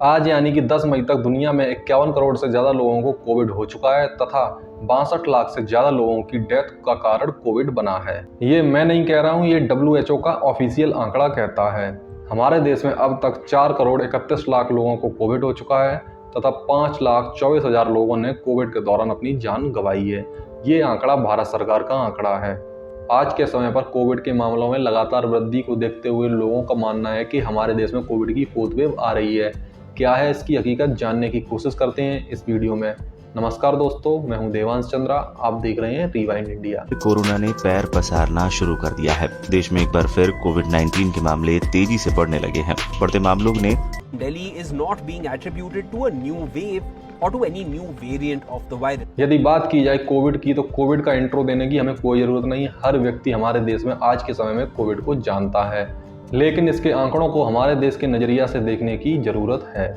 आज यानी कि 10 मई तक दुनिया में 51 करोड़ से ज़्यादा लोगों को कोविड हो चुका है तथा 62 लाख से ज़्यादा लोगों की डेथ का कारण कोविड बना है। ये मैं नहीं कह रहा हूँ, ये WHO का ऑफिशियल आंकड़ा कहता है। हमारे देश में अब तक 4 करोड़ 31 लाख लोगों को कोविड हो चुका है तथा 5,24,000 लोगों ने कोविड के दौरान अपनी जान गंवाई है। ये आंकड़ा भारत सरकार का आंकड़ा है। आज के समय पर कोविड के मामलों में लगातार वृद्धि को देखते हुए लोगों का मानना है कि हमारे देश में कोविड की फोर्थ वेव आ रही है। क्या है इसकी हकीकत जानने की कोशिश करते हैं इस वीडियो में। नमस्कार दोस्तों, मैं हूं देवांश चंद्रा, आप देख रहे हैं रिवाइंड इंडिया। कोरोना ने पैर पसारना शुरू कर दिया है। देश में एक बार फिर कोविड-19 के मामले तेजी से बढ़ने लगे हैं। बढ़ते मामलों ने Delhi is not being attributed to a new wave or to any new variant of the virus. यदि बात की जाए कोविड की, तो कोविड का इंट्रो देने की हमें कोई ज़रूरत नहीं। हर व्यक्ति हमारे देश में आज के समय में कोविड को जानता है, लेकिन इसके आंकड़ों को हमारे देश के नज़रिया से देखने की ज़रूरत है।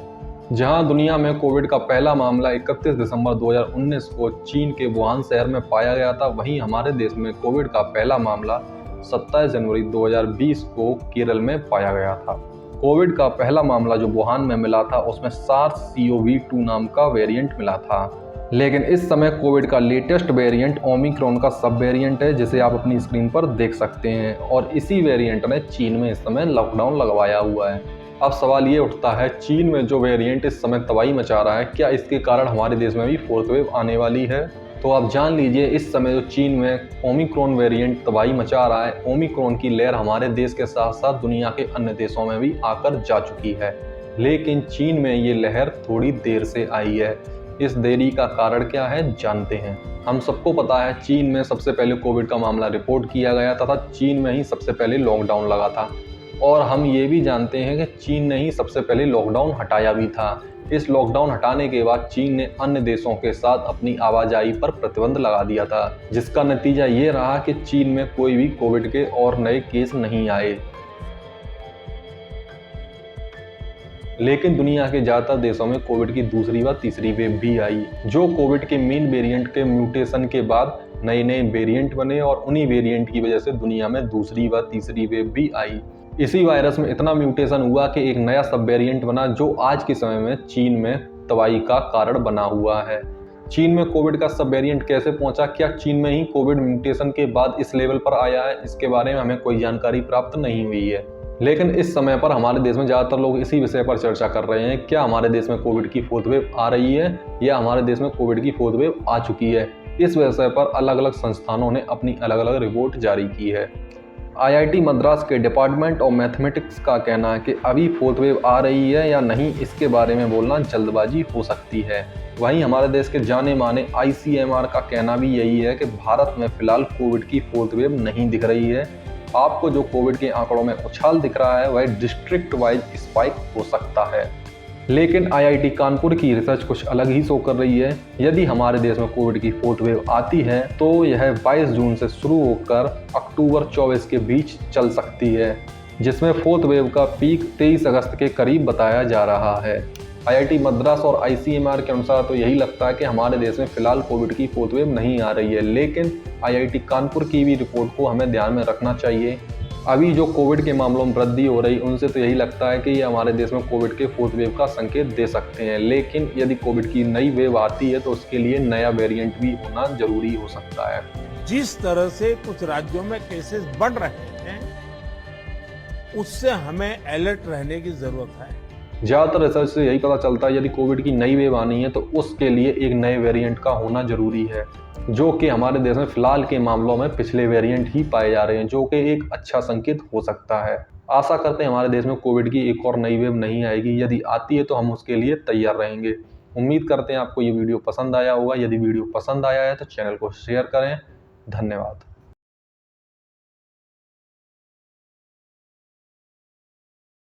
जहां दुनिया में कोविड का पहला मामला 31 दिसंबर 2019 को चीन के वुहान शहर में पाया गया था, वहीं हमारे देश में कोविड का पहला मामला 27 जनवरी 2020 को केरल में पाया गया था। कोविड का पहला मामला जो वुहान में मिला था, उसमें SARS-CoV-2 नाम का वेरिएंट मिला था। लेकिन इस समय कोविड का लेटेस्ट वेरिएंट ओमिक्रॉन का सब वेरिएंट है, जिसे आप अपनी स्क्रीन पर देख सकते हैं, और इसी वेरिएंट ने चीन में इस समय लॉकडाउन लगवाया हुआ है। अब सवाल ये उठता है, चीन में जो वेरिएंट इस समय तबाही मचा रहा है, क्या इसके कारण हमारे देश में भी फोर्थ वेव आने वाली है? तो आप जान लीजिए, इस समय जो चीन में ओमिक्रॉन वेरिएंट तबाही मचा रहा है, ओमिक्रॉन की लहर हमारे देश के साथ साथ दुनिया के अन्य देशों में भी आकर जा चुकी है। लेकिन चीन में ये लहर थोड़ी देर से आई है। इस देरी का कारण क्या है, जानते हैं। हम सबको पता है, चीन में सबसे पहले कोविड का मामला रिपोर्ट किया गया तथा चीन में ही सबसे पहले लॉकडाउन लगा था, और हम ये भी जानते हैं कि चीन ने ही सबसे पहले लॉकडाउन हटाया भी था। इस लॉकडाउन हटाने के बाद चीन ने अन्य देशों के साथ अपनी आवाजाही पर प्रतिबंध लगा दिया था, जिसका नतीजा ये रहा कि चीन में कोई भी कोविड के और नए केस नहीं आए। लेकिन दुनिया के ज़्यादातर देशों में कोविड की दूसरी व तीसरी वेव भी आई, जो कोविड के मेन वेरिएंट के म्यूटेशन के बाद नए नए वेरिएंट बने, और उन्हीं वेरिएंट की वजह से दुनिया में दूसरी व तीसरी वेव भी आई। इसी वायरस में इतना म्यूटेशन हुआ कि एक नया सब वेरिएंट बना, जो आज के समय में चीन में तबाही का कारण बना हुआ है। चीन में कोविड का सब वेरिएंट कैसे पहुंचा, क्या चीन में ही कोविड म्यूटेशन के बाद इस लेवल पर आया है, इसके बारे में हमें कोई जानकारी प्राप्त नहीं हुई है। लेकिन इस समय पर हमारे देश में ज़्यादातर लोग इसी विषय पर चर्चा कर रहे हैं, क्या हमारे देश में कोविड की फोर्थ वेव आ रही है या हमारे देश में कोविड की फोर्थ वेव आ चुकी है। इस विषय पर अलग अलग संस्थानों ने अपनी अलग अलग रिपोर्ट जारी की है। IIT मद्रास के डिपार्टमेंट ऑफ मैथमेटिक्स का कहना है कि अभी फोर्थ वेव आ रही है या नहीं, इसके बारे में बोलना जल्दबाजी हो सकती है। वहीं हमारे देश के जाने माने ICMR का कहना भी यही है कि भारत में फिलहाल कोविड की फोर्थ वेव नहीं दिख रही है। आपको जो कोविड के आंकड़ों में उछाल दिख रहा है, वह डिस्ट्रिक्ट वाइज स्पाइक हो सकता है। लेकिन IIT कानपुर की रिसर्च कुछ अलग ही शो कर रही है। यदि हमारे देश में कोविड की फोर्थ वेव आती है, तो यह 22 जून से शुरू होकर अक्टूबर 24 के बीच चल सकती है, जिसमें फोर्थ वेव का पीक 23 अगस्त के करीब बताया जा रहा है। IIT मद्रास और ICMR के अनुसार तो यही लगता है कि हमारे देश में फिलहाल कोविड की फोर्थ वेव नहीं आ रही है, लेकिन IIT कानपुर की भी रिपोर्ट को हमें ध्यान में रखना चाहिए। अभी जो कोविड के मामलों में वृद्धि हो रही, उनसे तो यही लगता है कि ये हमारे देश में कोविड के फोर्थ वेव का संकेत दे सकते हैं। लेकिन यदि कोविड की नई वेव आती है, तो उसके लिए नया वेरिएंट भी होना जरूरी हो सकता है। जिस तरह से कुछ राज्यों में केसेस बढ़ रहे हैं, उससे हमें अलर्ट रहने की जरूरत है। ज़्यादातर रिसर्च से यही पता चलता है, यदि कोविड की नई वेव आनी है तो उसके लिए एक नए वेरिएंट का होना जरूरी है, जो कि हमारे देश में फिलहाल के मामलों में पिछले वेरिएंट ही पाए जा रहे हैं, जो कि एक अच्छा संकेत हो सकता है। आशा करते हैं हमारे देश में कोविड की एक और नई वेव नहीं आएगी। यदि आती है तो हम उसके लिए तैयार रहेंगे। उम्मीद करते हैं आपको ये वीडियो पसंद आया होगा। यदि वीडियो पसंद आया है तो चैनल को शेयर करें। धन्यवाद।